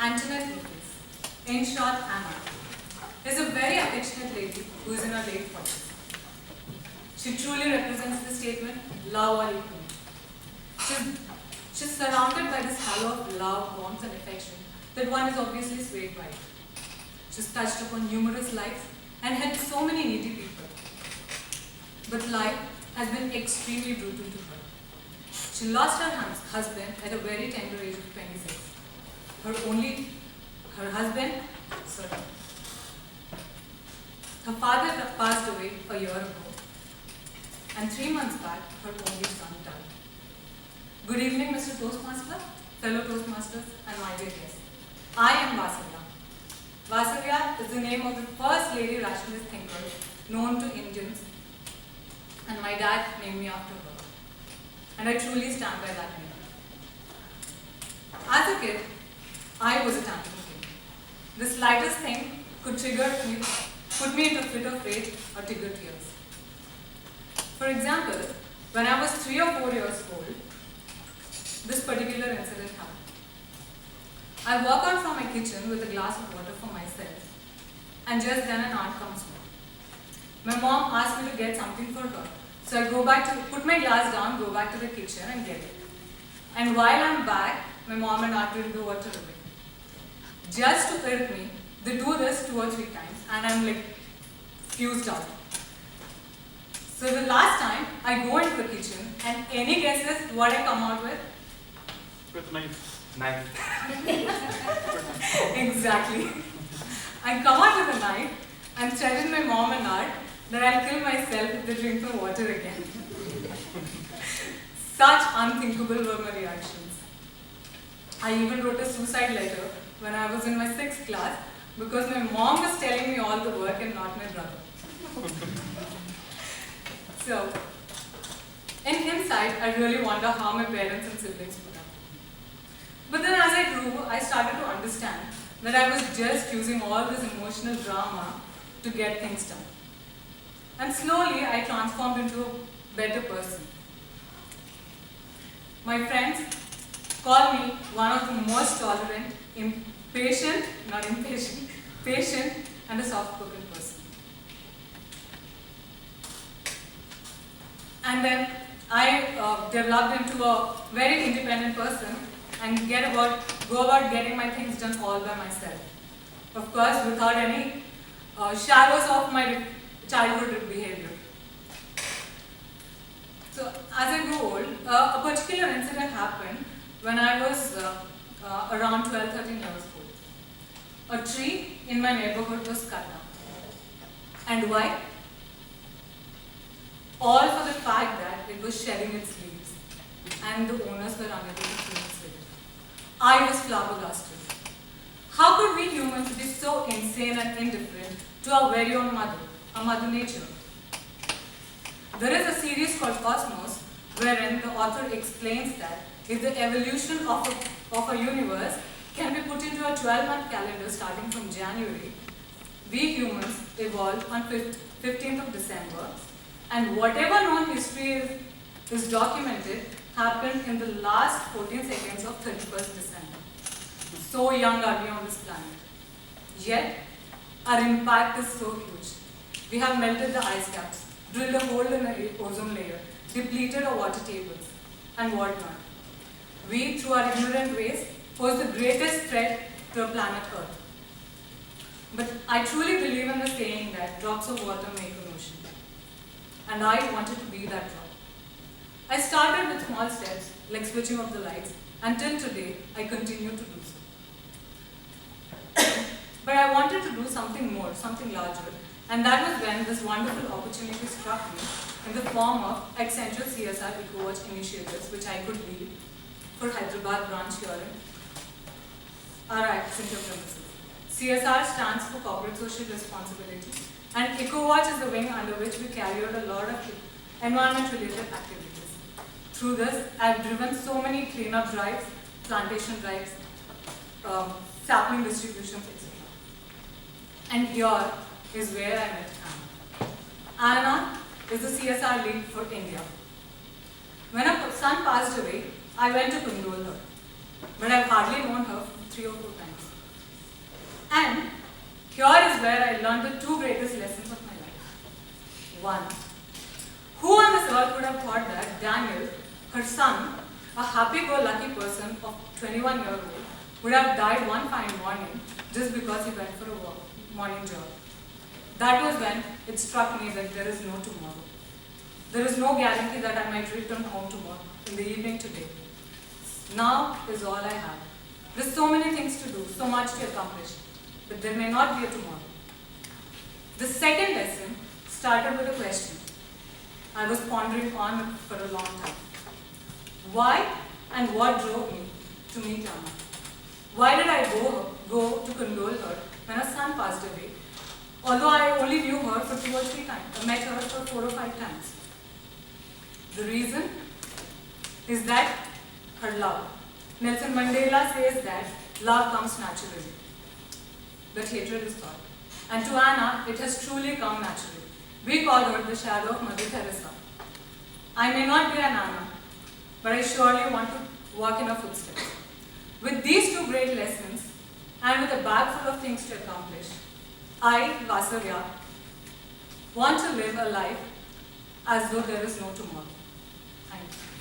Antoinette Lucas, in short Anna, is a very affectionate lady who is in her late 40s. She truly represents the statement, love or equality. She's surrounded by this halo of love, warmth and affection that one is obviously swayed by. She's touched upon numerous lives and helped so many needy people. But life has been extremely brutal to her. She lost her husband at a very tender age of 26. Her father passed away a year ago, and 3 months back, her only son died. Good evening, Mr. Toastmaster, fellow Toastmasters, and my dear guests. I am Vasavya. Vasavya is the name of the first lady rationalist thinker known to Indians, and my dad named me after her. And I truly stand by that name. As a kid, I was a tantrum king. The slightest thing could put me into a fit of rage or trigger tears. For example, when I was 3 or 4 years old, this particular incident happened. I walk out from my kitchen with a glass of water for myself, and just then an aunt comes home. My mom asked me to get something for her, so I put my glass down, go back to the kitchen and get it. And while I'm back, my mom and aunt will do water away. Just to irk me, they do this 2 or 3 times, and I'm like fused out. So the last time, I go into the kitchen, and any guesses what I come out with? With knife. Exactly. I come out with a knife and threaten my mom and aunt that I'll kill myself if they drink the water again. Such unthinkable were my reactions. I even wrote a suicide letter when I was in my 6th class because my mom was telling me all the work and not my brother. So, in hindsight, I really wonder how my parents and siblings put up. But then as I grew, I started to understand that I was just using all this emotional drama to get things done. And slowly, I transformed into a better person. My friends call me one of the most tolerant, patient and a soft-spoken person. And then I developed into a very independent person and go about getting my things done all by myself. Of course, without any shadows of my childhood behavior. So, as I grew old, a particular incident happened when I was around 12-13 years old. A tree in my neighborhood was cut down. And why? All for the fact that it was shedding its leaves and the owners were unable to clean its litter. I was flabbergasted. How could we humans be so insane and indifferent to our very own mother, our Mother Nature? There is a series called Cosmos, wherein the author explains that if the evolution of a universe can be put into a 12-month calendar starting from January, we humans evolved on 15th of December, and whatever known history is documented happened in the last 14 seconds of 31st December. So young are we on this planet. Yet, our impact is so huge. We have melted the ice caps, drilled a hole in the ozone layer, depleted our water tables, and whatnot. We, through our ignorant ways, pose the greatest threat to our planet Earth. But I truly believe in the saying that drops of water make an ocean. And I wanted to be that drop. I started with small steps, like switching off the lights, and till today, I continue to do so. But I wanted to do something more, something larger, and that was when this wonderful opportunity struck me in the form of Accenture CSR EcoWatch initiatives, which I could lead for Hyderabad branch here in our Accenture premises. CSR stands for Corporate Social Responsibility, and EcoWatch is the wing under which we carry out a lot of environment-related activities. Through this, I've driven so many cleanup drives, plantation drives, sapling distributions, etc. And here is where I met Anna. Anna is the CSR lead for India. When her son passed away, I went to condole her, but I've hardly known her for 3 or 4 times. And here is where I learned the two greatest lessons of my life. One, who on this earth would have thought that Daniel, her son, a happy-go-lucky person of 21-year-old, would have died one fine morning just because he went for a morning jog. That was when it struck me that there is no tomorrow. There is no guarantee that I might return home tomorrow, in the evening today. Now is all I have. There's so many things to do, so much to accomplish, but there may not be a tomorrow. The second lesson started with a question I was pondering on for a long time. Why and what drove me to meet Anna? Why did I go to condole her when her son passed away, although I only knew her for 2 or 3 times, I met her for 4 or 5 times? The reason is that her love. Nelson Mandela says that love comes naturally, but hatred is taught. And to Anna, it has truly come naturally. We call her the shadow of Mother Teresa. I may not be an Anna, but I surely want to walk in her footsteps. With these two great lessons, and with a bag full of things to accomplish, I, Vasavya, want to live a life as though there is no tomorrow. Thank you.